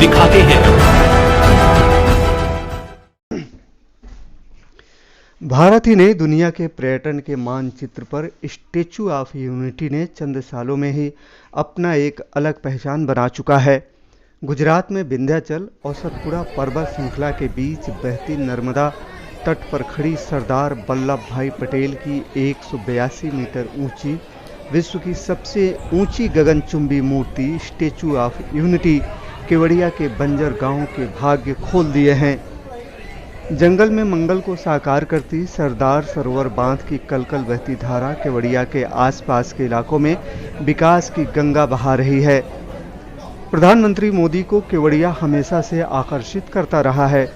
दिखाते हैं। भारत ही नहीं, दुनिया के पर्यटन के मानचित्र पर स्टैच्यू ऑफ यूनिटी ने चंद सालों में ही अपना एक अलग पहचान बना चुका है। गुजरात में विंध्याचल और सतपुड़ा पर्वत श्रृंखला के बीच बहती नर्मदा तट पर खड़ी सरदार वल्लभ भाई पटेल की 182 मीटर ऊंची विश्व की सबसे ऊंची गगनचुंबी मूर्ति स्टैच्यू ऑफ यूनिटी केवड़िया के बंजर गांव के भाग्य खोल दिए हैं। जंगल में मंगल को साकार करती सरदार सरोवर बांध की कलकल बहती धारा केवड़िया के आसपास के इलाकों में विकास की गंगा बहा रही है। प्रधानमंत्री मोदी को केवड़िया हमेशा से आकर्षित करता रहा है।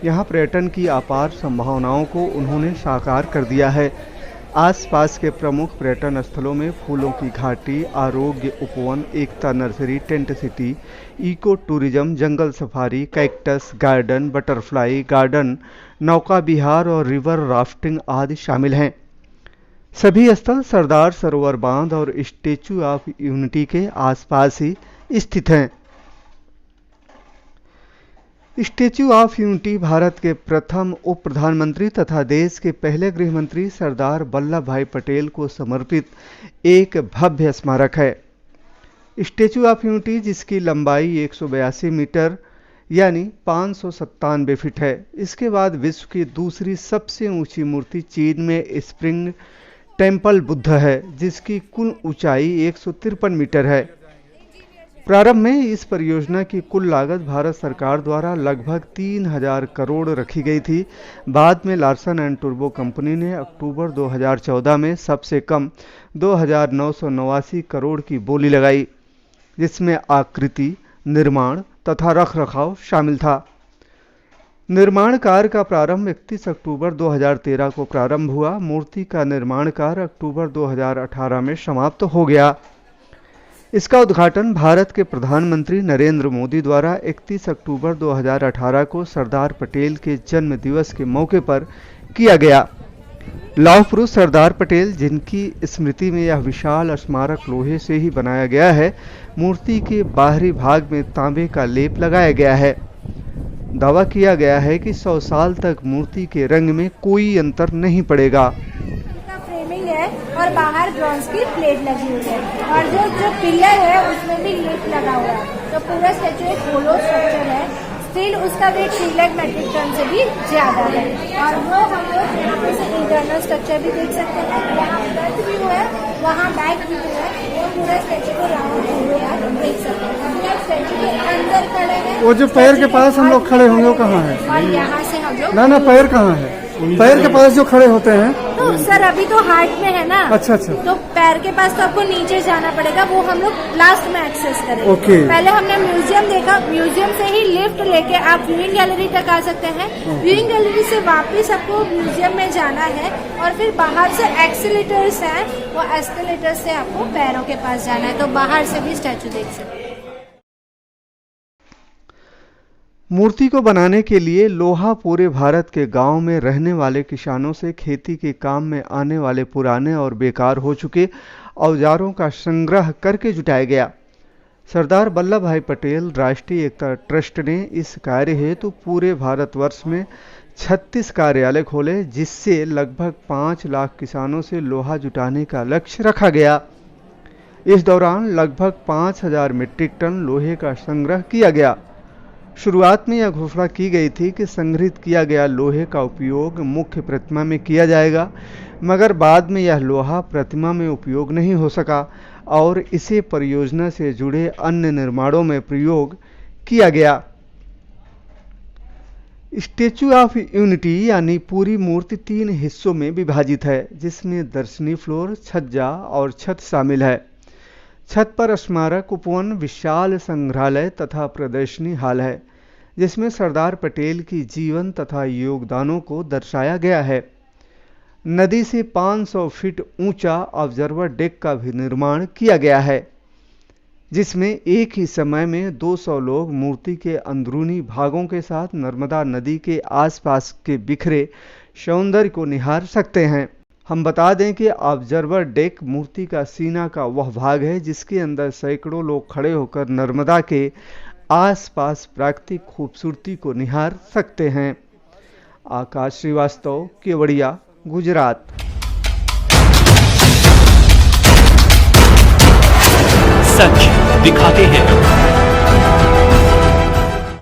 यहाँ पर्यटन की अपार संभावनाओं को उन्होंने साकार कर दिया है। आसपास के प्रमुख पर्यटन स्थलों में फूलों की घाटी, Arogya Upvan, Ekta nursery, tent city, eco tourism, jungle safari, cactus garden, butterfly garden, नौका विहार और रिवर राफ्टिंग आदि शामिल हैं। सभी स्थल सरदार सरोवर बांध और स्टैच्यू ऑफ यूनिटी के आसपास ही स्थित हैं। स्टैच्यू ऑफ यूनिटी भारत के प्रथम उप प्रधानमंत्री तथा देश के पहले गृह मंत्री सरदार वल्लभ भाई पटेल को समर्पित एक भव्य स्मारक है। स्टैच्यू ऑफ यूनिटी, जिसकी लंबाई 182 मीटर यानी 597 फीट है, इसके बाद विश्व की दूसरी सबसे ऊंची मूर्ति चीन में स्प्रिंग टेम्पल बुद्ध है, जिसकी कुल ऊंचाई 153 मीटर है। प्रारंभ में इस परियोजना की कुल लागत भारत सरकार द्वारा लगभग 3000 करोड़ रखी गई थी। बाद में लार्सन एंड टूब्रो कंपनी ने अक्टूबर 2014 में सबसे कम 2989 करोड़ की बोली लगाई, जिसमें आकृति, निर्माण तथा रखरखाव शामिल था। निर्माण कार्य का प्रारंभ 31 अक्टूबर 2013 को प्रारंभ हुआ। मूर्ति का निर्माण कार्य अक्टूबर 2018 में समाप्त हो गया। इसका उद्घाटन भारत के प्रधानमंत्री नरेंद्र मोदी द्वारा 31 अक्टूबर 2018 को सरदार पटेल के जन्म दिवस के मौके पर किया गया। लौह पुरुष सरदार पटेल, जिनकी स्मृति में यह विशाल स्मारक लोहे से ही बनाया गया है, मूर्ति के बाहरी भाग में तांबे का लेप लगाया गया है। दावा किया गया है कि 100 साल तक मूर्ति के रंग में कोई अंतर नहीं पड़ेगा। और बाहर ब्रॉन्ज की प्लेट लगी हुई है और जो पिलर है उसमें भी लिफ्ट लगा हुआ है। तो पूरा स्टैचू एक होलो स्ट्रक्चर है। स्टिल उसका वेट 3 लाख मेट्रिक टन से भी ज्यादा है। और वो हम लोग यहाँ पे से इंटरनल स्ट्रक्चर भी देख सकते हैं। यहाँ फ्रंट व्यू है, वहाँ बैक व्यू है। वो पूरा स्टैचू को राउंड देख सकते हैं। स्टैचू के अंदर खड़े हैं। वो जो पैर के पास हम लोग खड़े होंगे वो कहाँ है? और यहाँ से हम लोग ना पैर कहाँ है? पैर के पास जो खड़े होते हैं तो सर अभी तो हार्ट में है ना। अच्छा। तो पैर के पास तो आपको नीचे जाना पड़ेगा, वो हम लोग लास्ट में एक्सेस करेंगे। ओके। पहले हमने म्यूजियम देखा, म्यूजियम से ही लिफ्ट लेके आप व्यूइंग गैलरी तक आ सकते हैं। व्यूइंग गैलरी से वापस आपको म्यूजियम में जाना है और फिर बाहर से एक्सीलेटर्स हैं, वो एस्केलेटर से आपको पैरों के पास जाना है। तो बाहर से भी स्टैचू देख सकते हैं। मूर्ति को बनाने के लिए लोहा पूरे भारत के गांव में रहने वाले किसानों से खेती के काम में आने वाले पुराने और बेकार हो चुके औजारों का संग्रह करके जुटाया गया। सरदार वल्लभ भाई पटेल राष्ट्रीय एकता ट्रस्ट ने इस कार्य हेतु पूरे भारतवर्ष में 36 कार्यालय खोले, जिससे लगभग 5 लाख किसानों से लोहा जुटाने का लक्ष्य रखा गया। इस दौरान लगभग 5000 मीट्रिक टन लोहे का संग्रह किया गया। शुरुआत में यह घोषणा की गई थी कि संग्रहित किया गया लोहे का उपयोग मुख्य प्रतिमा में किया जाएगा, मगर बाद में यह लोहा प्रतिमा में उपयोग नहीं हो सका और इसे परियोजना से जुड़े अन्य निर्माणों में प्रयोग किया गया। स्टैच्यू ऑफ यूनिटी यानी पूरी मूर्ति 3 हिस्सों में विभाजित है, जिसमें दर्शनी फ्लोर, छज्जा और छत शामिल है। छत पर स्मारक उपवन, विशाल संग्रहालय तथा प्रदर्शनी हाल है, जिसमें सरदार पटेल की जीवन तथा योगदानों को दर्शाया गया है। नदी से 500 फीट ऊंचा ऑब्जर्वर डेक का भी निर्माण किया गया है, जिसमें एक ही समय में 200 लोग मूर्ति के अंदरूनी भागों के साथ नर्मदा नदी के आसपास के बिखरे सौंदर्य को निहार सकते हैं। हम बता दें कि ऑब्जर्वर डेक मूर्ति का सीना का वह भाग है जिसके अंदर सैकड़ों लोग खड़े होकर नर्मदा के आसपास प्राकृतिक खूबसूरती को निहार सकते हैं। आकाश श्रीवास्तव, केवड़िया, गुजरात। सच दिखाते हैं।